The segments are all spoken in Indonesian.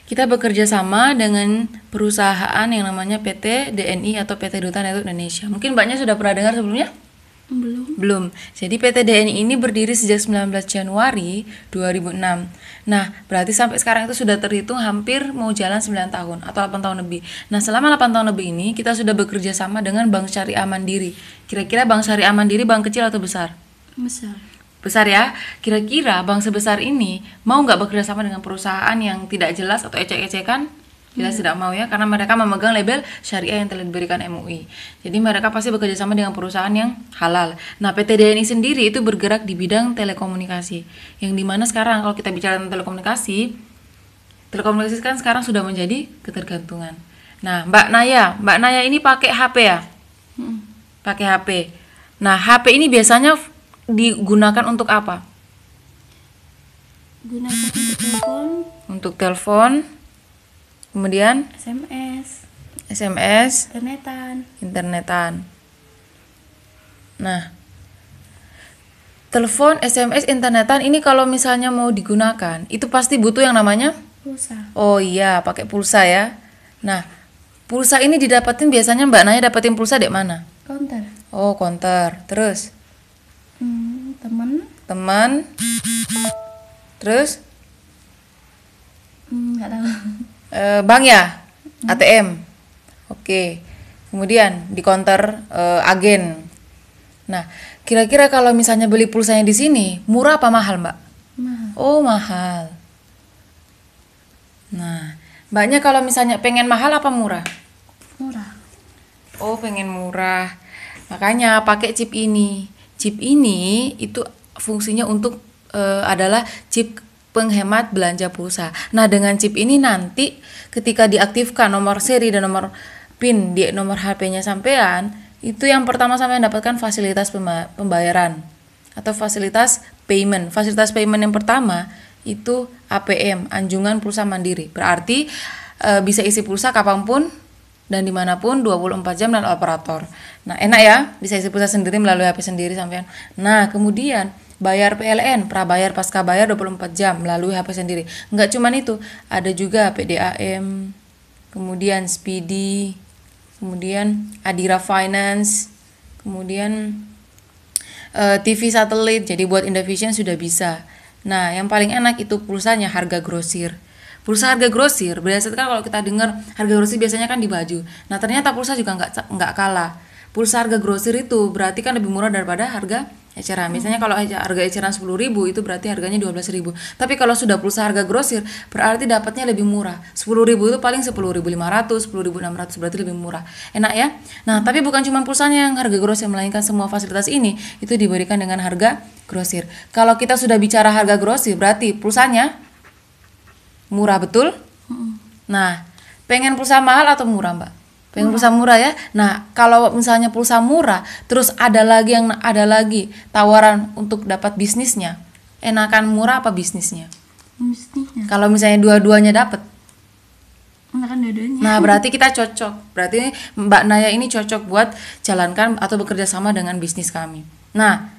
Kita bekerja sama dengan perusahaan yang namanya PT DNI atau PT Duta Network Indonesia. Mungkin Mbaknya sudah pernah dengar sebelumnya? Belum. Jadi PT DNI ini berdiri sejak 19 Januari 2006. Nah, berarti sampai sekarang itu sudah terhitung hampir mau jalan 9 tahun atau 8 tahun lebih. Nah, selama 8 tahun lebih ini kita sudah bekerja sama dengan Bank Syariah Mandiri. Kira-kira Bank Syariah Mandiri bank kecil atau besar? Besar. Besar ya. Kira-kira bank sebesar ini mau nggak bekerja sama dengan perusahaan yang tidak jelas atau ecek-ecekan? Jelas tidak mau ya, karena mereka memegang label syariah yang telah diberikan MUI. Jadi mereka pasti bekerja sama dengan perusahaan yang halal. Nah, PT DNI sendiri itu bergerak di bidang telekomunikasi. Yang dimana sekarang kalau kita bicara tentang telekomunikasi kan sekarang sudah menjadi ketergantungan. Nah, Mbak Naya ini pakai HP ya? Pakai HP. Nah, HP ini biasanya digunakan untuk apa? Gunakan untuk telepon, Untuk telepon, kemudian SMS, internetan. Nah, telepon, SMS, internetan ini kalau misalnya mau digunakan, itu pasti butuh yang namanya pulsa. Oh iya, pakai pulsa ya. Nah, pulsa ini didapatin biasanya Mbak Naya dapatin pulsa di mana? Counter. Oh, counter. Terus Teman. Terus Nggak tahu. bank ya? ATM. Oke. Kemudian di counter agen. Nah, kira-kira kalau misalnya beli pulsanya di sini, murah apa mahal, Mbak? Mahal. Oh, mahal. Nah, Mbaknya kalau misalnya pengen mahal apa murah? Murah. Oh, pengen murah. Makanya pakai chip ini. Chip ini itu fungsinya untuk adalah chip penghemat belanja pulsa. Nah, dengan chip ini nanti ketika diaktifkan nomor seri dan nomor PIN di nomor HP-nya sampean, itu yang pertama sampean dapatkan fasilitas pembayaran atau fasilitas payment. Fasilitas payment yang pertama itu APM, Anjungan Pulsa Mandiri. Berarti bisa isi pulsa kapanpun dan dimanapun 24 jam dan operator. Nah, enak ya, bisa isi pulsa sendiri melalui HP sendiri sampean. Nah, kemudian bayar PLN, prabayar pasca bayar 24 jam melalui HP sendiri. Enggak cuman itu, ada juga PDAM, kemudian Speedy, kemudian Adira Finance, kemudian TV satelit. Jadi buat Indovision sudah bisa. Nah, yang paling enak itu pulsanya harga grosir. Pulsa harga grosir, berdasarkan kalau kita dengar harga grosir biasanya kan di baju. Nah, ternyata pulsa juga nggak kalah. Pulsa harga grosir itu berarti kan lebih murah daripada harga eceran. Misalnya kalau harga eceran 10.000 itu berarti harganya 12.000. Tapi kalau sudah pulsa harga grosir berarti dapatnya lebih murah. 10.000 itu paling 10.500, 10.600 berarti lebih murah. Enak ya? Nah, tapi bukan cuma pulsanya yang harga grosir, melainkan semua fasilitas ini itu diberikan dengan harga grosir. Kalau kita sudah bicara harga grosir berarti pulsanya murah, betul? Nah, pengen pulsa mahal atau murah, Mbak? Pengen pulsa murah ya. Nah, kalau misalnya pulsa murah, terus ada lagi tawaran untuk dapat bisnisnya. Enakan murah apa bisnisnya? Bisnisnya. Kalau misalnya dua-duanya dapat. Enakan dua-duanya. Nah, berarti kita cocok. Berarti Mbak Naya ini cocok buat jalankan atau bekerja sama dengan bisnis kami. Nah,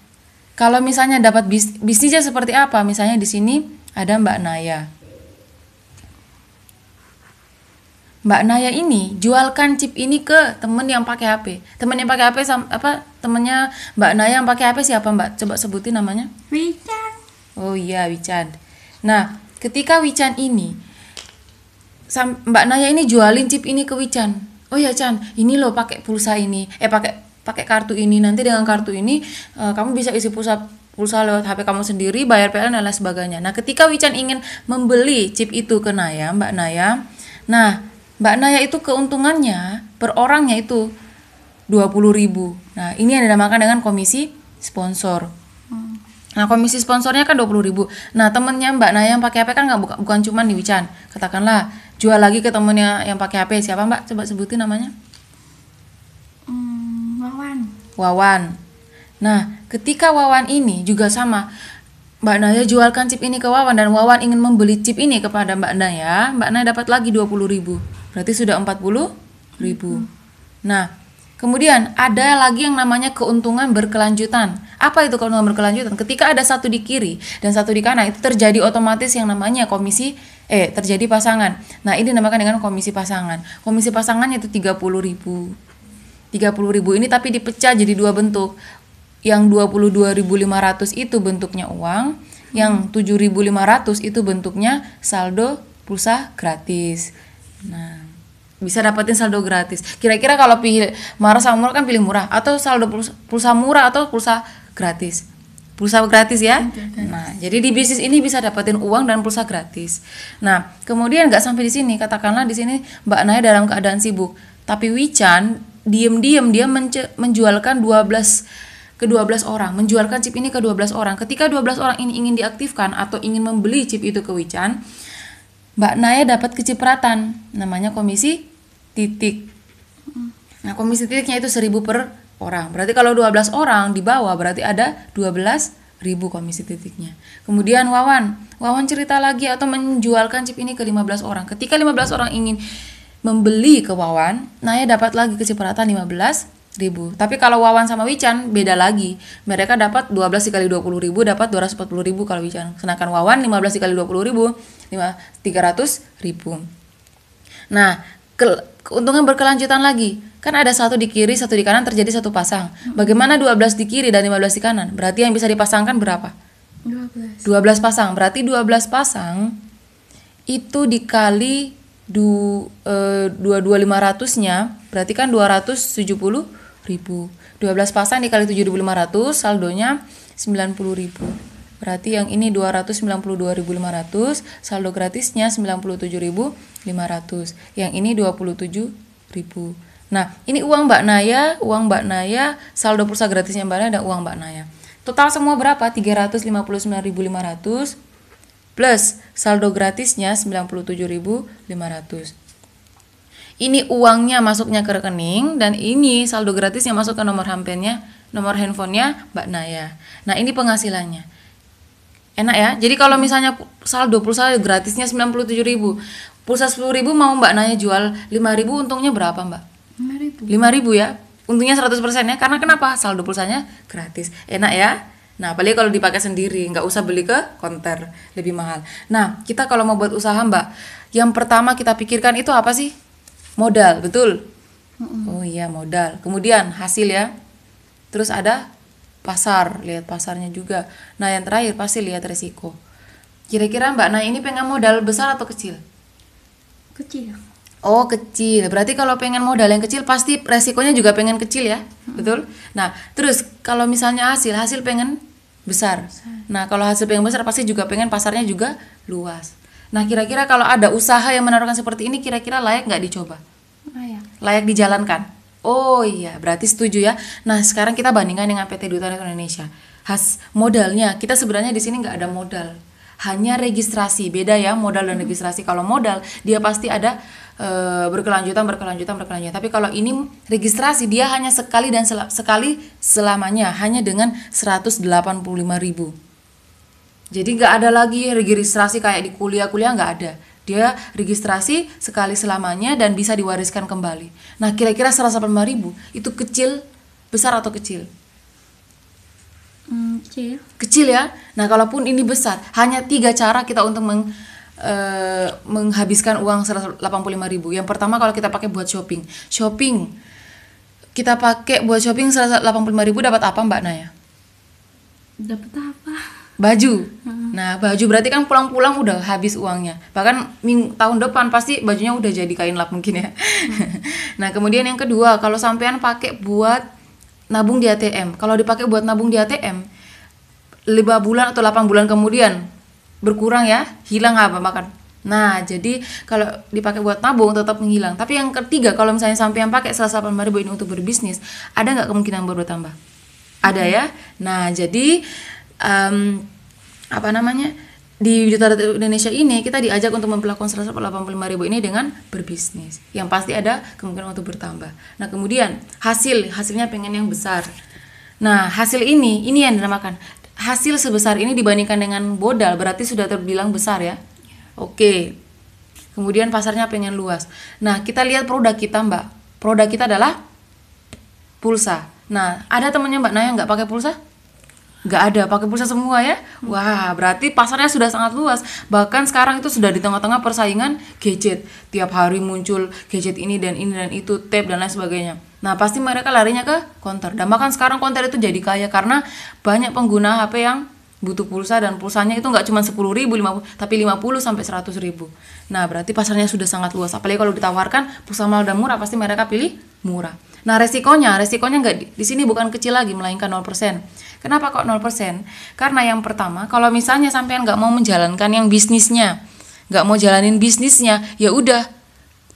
kalau misalnya dapat bisnisnya seperti apa? Misalnya di sini ada Mbak Naya. Mbak Naya ini jualkan chip ini ke temen yang pakai HP. Temen yang pakai HP temennya Mbak Naya yang pakai HP siapa, Mbak? Coba sebutin namanya. Wichan. Oh iya, Wichan. Nah, ketika Wichan ini Mbak Naya ini jualin chip ini ke Wichan. Oh ya, Chan, ini loh pakai pulsa ini. Pakai kartu ini. Nanti dengan kartu ini kamu bisa isi pulsa lewat HP kamu sendiri, bayar PLN dan lain sebagainya. Nah, ketika Wichan ingin membeli chip itu ke Naya, Mbak Naya. Nah, Mbak Naya itu keuntungannya per orangnya itu 20.000. Nah, ini yang dinamakan dengan komisi sponsor. Nah, komisi sponsornya kan 20.000. Nah, temennya Mbak Naya yang pakai HP kan bukan cuma di Wichan. Katakanlah jual lagi ke temennya yang pakai HP. Siapa, Mbak? Coba sebutin namanya. Wawan. Nah, ketika Wawan ini juga sama, Mbak Naya jualkan chip ini ke Wawan dan Wawan ingin membeli chip ini kepada Mbak Naya dapat lagi 20.000. Berarti sudah 40.000. Nah, Kemudian ada lagi yang namanya keuntungan berkelanjutan. Apa itu keuntungan berkelanjutan? Ketika ada satu di kiri dan satu di kanan, itu terjadi otomatis yang namanya terjadi pasangan. Nah, ini dinamakan dengan komisi pasangan. Komisi pasangannya itu 30.000. 30.000 ini tapi dipecah jadi dua bentuk. Yang 22.500 itu bentuknya uang, yang 7.500 itu bentuknya saldo pulsa gratis. Nah, bisa dapetin saldo gratis. Kira-kira kalau pilih marah sama murah kan pilih murah, atau saldo pulsa murah atau pulsa gratis? Pulsa gratis ya. Nah, jadi di bisnis ini bisa dapetin uang dan pulsa gratis. Nah, kemudian nggak sampai di sini. Katakanlah di sini Mbak Naya dalam keadaan sibuk, tapi Wichan diem-diem dia menjualkan 12 orang, menjualkan chip ini ke 12 orang. Ketika 12 orang ini ingin diaktifkan atau ingin membeli chip itu ke Wichan, Mbak Naya dapat kecipratan, namanya komisi titik. Nah, komisi titiknya itu 1.000 per orang. Berarti kalau 12 orang di bawah berarti ada 12.000 komisi titiknya. Kemudian Wawan cerita lagi atau menjualkan chip ini ke 15 orang. Ketika 15 orang ingin membeli ke Wawan, Naya dapat lagi kecipratan 15.000. Tapi kalau Wawan sama Wichan beda lagi. Mereka dapat 12 dikali 20.000 dapat 240.000 kalau Wichan. Sedangkan Wawan 15 dikali 20.000 300.000. Nah, keuntungan berkelanjutan lagi. Kan ada satu di kiri, satu di kanan, terjadi satu pasang. Bagaimana 12 di kiri dan 15 di kanan? Berarti yang bisa dipasangkan berapa? 12 pasang. Berarti 12 pasang itu dikali 22.500-nya berarti kan 270.000. 12 pasang dikali 7.500 saldonya 90.000. Berarti yang ini 292.500, saldo gratisnya 97.500. Yang ini 27.000. Nah, ini uang Mbak Naya, saldo pulsa gratisnya Mbak Naya dan uang Mbak Naya. Total semua berapa? 359.500 plus saldo gratisnya 97.500. Ini uangnya masuknya ke rekening dan ini saldo gratisnya masuk ke nomor handphonenya Mbak Naya. Nah, ini penghasilannya. Enak ya? Jadi kalau misalnya saldo pulsa gratisnya 97.000, pulsa 10.000 mau Mbak Naya jual 5.000, untungnya berapa Mbak? 5.000 ya? Untungnya 100% ya? Karena kenapa? Saldo pulsanya gratis. Enak ya? Nah, apalagi kalau dipakai sendiri, nggak usah beli ke konter, lebih mahal. Nah, kita kalau mau buat usaha Mbak, yang pertama kita pikirkan itu apa sih? Modal, betul? Oh iya, modal. Kemudian hasil ya. Terus ada pasar, lihat pasarnya juga. Nah, yang terakhir pasti lihat resiko. Kira-kira Mbak Naya ini pengen modal besar atau kecil? Kecil. Oh, kecil. Berarti kalau pengen modal yang kecil pasti resikonya juga pengen kecil ya. Betul? Nah, terus kalau misalnya hasil pengen besar. Nah, kalau hasil pengen besar pasti juga pengen pasarnya juga luas. Nah, kira-kira kalau ada usaha yang menaruhkan seperti ini, kira-kira layak nggak dicoba? Layak dijalankan? Oh iya, berarti setuju ya. Nah, sekarang kita bandingkan dengan PT Duta Netra Indonesia. Modalnya, kita sebenarnya di sini nggak ada modal, hanya registrasi. Beda ya modal dan registrasi. Kalau modal, dia pasti ada berkelanjutan. Tapi kalau ini registrasi, dia hanya sekali dan sekali selamanya, hanya dengan 185.000. Jadi nggak ada lagi registrasi kayak di kuliah nggak ada. Dia registrasi sekali selamanya dan bisa diwariskan kembali. Nah, kira-kira 185.000 itu kecil, besar atau kecil? Kecil. Kecil ya. Nah, kalaupun ini besar, hanya 3 cara kita untuk menghabiskan uang 185.000. Yang pertama, kalau kita pakai buat shopping. Kita pakai buat shopping 185.000 dapat apa Mbak Naya? Dapat apa? Baju. Nah, baju berarti kan pulang-pulang udah habis uangnya. Bahkan tahun depan pasti bajunya udah jadi kain lap mungkin ya. Nah, kemudian yang kedua, kalau sampean pakai buat nabung di ATM. Kalau dipakai buat nabung di ATM, 5 bulan atau 8 bulan kemudian berkurang ya, hilang apa makan. Nah, jadi kalau dipakai buat nabung tetap menghilang. Tapi yang ketiga, kalau misalnya sampean pakai 185.000 ini untuk berbisnis, ada nggak kemungkinan bertambah? Ada ya. Nah, jadi di Duta Indonesia ini kita diajak untuk memperlakukan 185.000 ini dengan berbisnis, yang pasti ada kemungkinan untuk bertambah. Nah, kemudian hasilnya pengen yang besar. Nah, hasil ini yang dinamakan hasil sebesar ini dibandingkan dengan modal berarti sudah terbilang besar ya. Oke. Kemudian pasarnya pengen luas. Nah, kita lihat produk kita Mbak. Produk kita adalah pulsa. Nah, ada temannya Mbak Naya nggak pakai pulsa? Nggak ada, pakai pulsa semua ya. Wah, berarti pasarnya sudah sangat luas. Bahkan sekarang itu sudah di tengah-tengah persaingan gadget. Tiap hari muncul gadget ini dan itu, tab dan lain sebagainya. Nah, pasti mereka larinya ke konter. Dan bahkan sekarang konter itu jadi kaya karena banyak pengguna HP yang butuh pulsa, dan pulsanya itu nggak cuma 10.000, tapi 50 sampai 100.000. Nah, berarti pasarnya sudah sangat luas. Apalagi kalau ditawarkan pulsa mahal dan murah, pasti mereka pilih murah. Nah, resikonya nggak di sini bukan kecil lagi, melainkan 0%. Kenapa kok 0%? Karena yang pertama, kalau misalnya sampean nggak mau menjalankan yang bisnisnya, nggak mau jalanin bisnisnya, ya udah,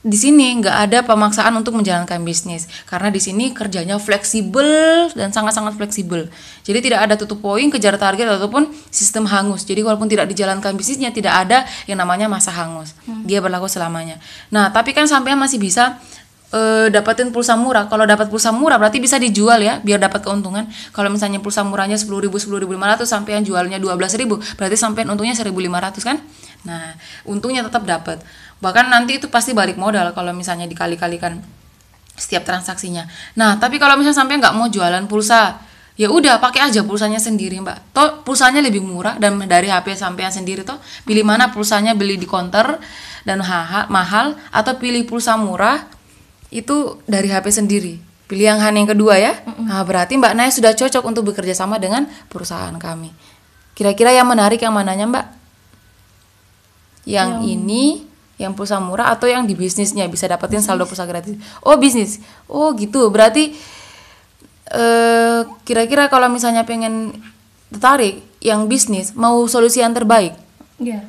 di sini nggak ada pemaksaan untuk menjalankan bisnis, karena di sini kerjanya fleksibel dan sangat-sangat fleksibel. Jadi tidak ada tutup poin, kejar target ataupun sistem hangus. Jadi walaupun tidak dijalankan bisnisnya, tidak ada yang namanya masa hangus. Dia berlaku selamanya. Nah, tapi kan sampean masih bisa dapatin pulsa murah. Kalau dapat pulsa murah berarti bisa dijual ya, biar dapat keuntungan. Kalau misalnya pulsa murahnya 10.000, 10.500, sampean jualnya 12.000, berarti sampean untungnya 1.500 kan? Nah, untungnya tetap dapat. Bahkan nanti itu pasti balik modal kalau misalnya dikali-kalikan setiap transaksinya. Nah, tapi kalau misalnya sampean nggak mau jualan pulsa, ya udah pakai aja pulsanya sendiri, Mbak. Toh pulsanya lebih murah dan dari HP sampean sendiri toh. Pilih mana pulsanya, beli di konter dan mahal, atau pilih pulsa murah itu dari HP sendiri. Pilih yang kedua ya. Nah, berarti Mbak Naya sudah cocok untuk bekerja sama dengan perusahaan kami. Kira-kira yang menarik yang mananya, Mbak? Yang ini, yang pulsa murah, atau yang di bisnisnya bisa dapetin saldo pulsa gratis? Oh, bisnis. Oh, gitu. Berarti kira-kira kalau misalnya pengen tertarik yang bisnis, mau solusi yang terbaik? Iya.